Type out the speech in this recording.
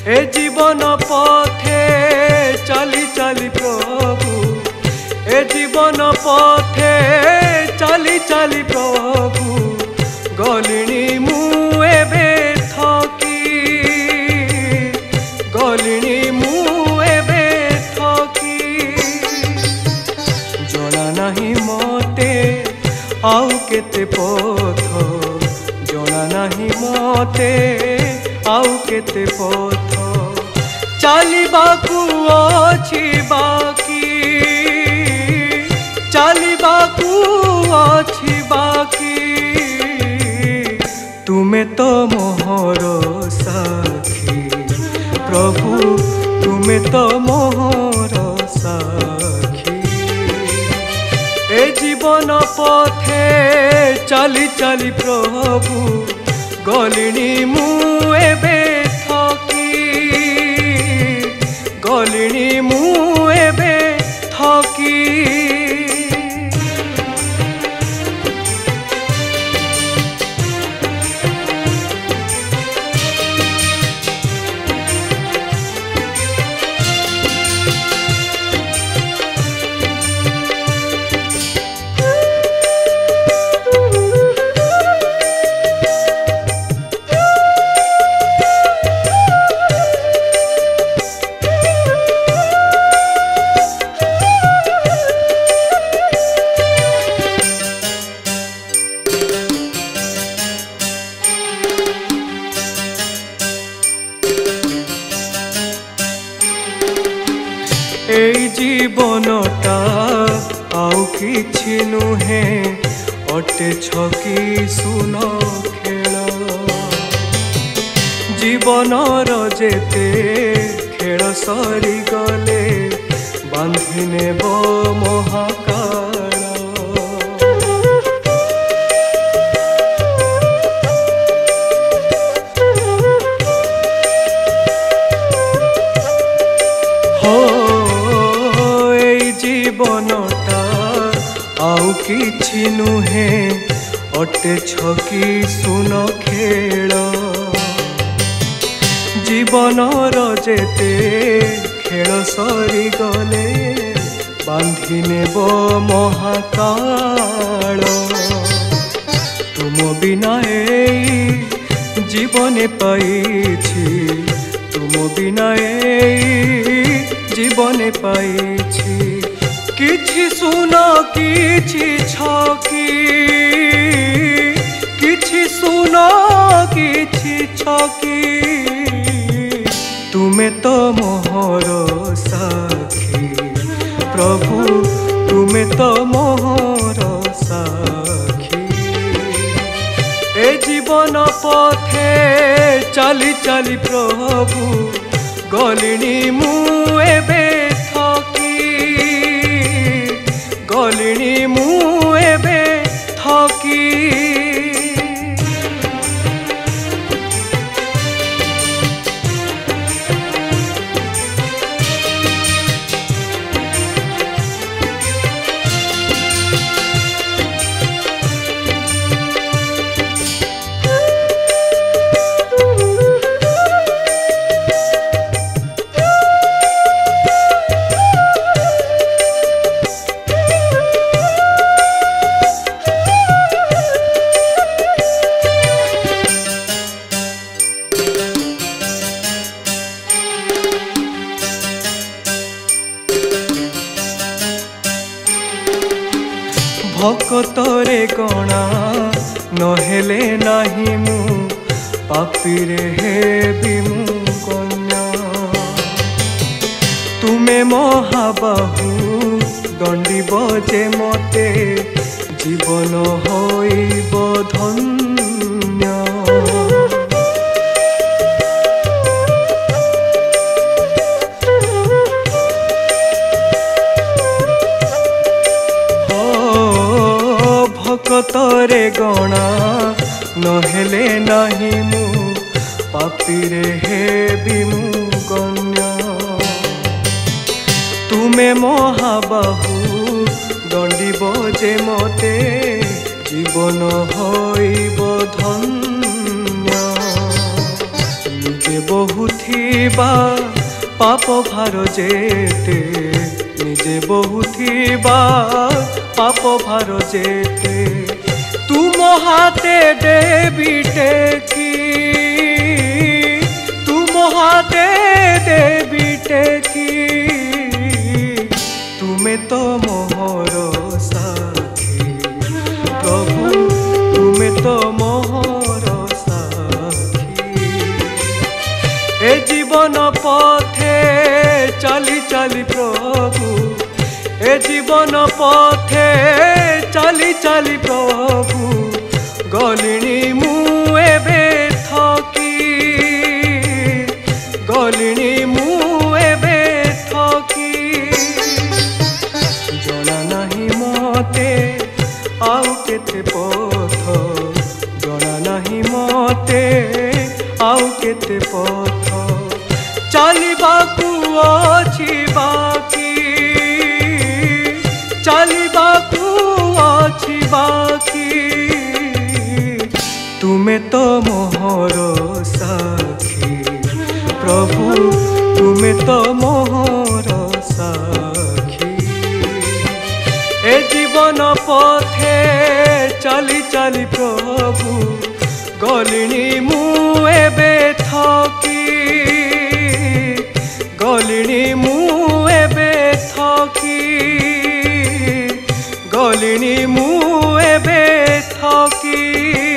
ए जीवन पथे चली चली प्रभु ए जीवन पथे चली चली प्रभु गलिणी मु एबे थकी गलिणी मु एबे थकी जना नहीं मते आउ केते पथ जना नहीं मते आउ केते पथ चलिबाकू अछि बाकी चलिबाकू अछि बाकी तुमे तो मोहर साखी प्रभु तुमे तो मोहर साखी ए जीवन पथे चली चली प्रभु गलिणी मु एबे थकी गलिणी मु एबे थकी এই জীবনটা আউ কিছু নুহে অটে ছকি শুন খেল জীবনর যেতে খেল সরি গলে বাঁধি নেব মহাকাল জীবনটা আউ কিছু নুহে অটে ছকি শুন খেল জীবনর যেতে খেল সরি গলে বাঁধি নেব মহাকাল তুম বিনা এই জীবনে পাইছি তুম বিনা এই জীবনে পাইছি किछि सुन किछि छकी किछि सुन किछि छकी तुमे तो मोहर साखी प्रभु तुमे तो मोहर साखी ए जीवन पथे चली चली प्रभु गलिणी मु एबे थकी गलिणी मु एबे थकी भक्तरे गणा नहेले नाही मु पापीरे हेबी मु कन्या तुमे महाबाहु दंडी बजे मते जीवन होइब धन्य भक्तरे गणा नहेले नाही मु पापीरे हेबी मु गण्य तुमे महाबाहु दंडी बजे मते जीवन होइब धन्य निजे बहुथी बहुथिबा पाप भार जेते निजे बहुथिबा पाप भार जेते तुम हाथे देवी टेकी तुम हाथे देवी टेकी तुम्हें तो मोहर साथी प्रभु तुम्हें तो मोहर साथी ए जीवन पथे चली चली प्रभु ए जीवन पथे चली चली प्रभु गलिनी मु एबे थकी गलिनी मु एबे थकी जना नहीं मते आउ केते पथ जना नहीं मते आउ केते पथ चलिबाकू अछि बाकी चलिबाकू अछि बाकी तुम्हें तो मोहर साखी प्रभु तुम्हें तो मोहर साखी ए जीवन पथे चली चली प्रभु गलिनी मु एबे थकी गलिनी मु एबे थकी गलिनी मु एबे थकी।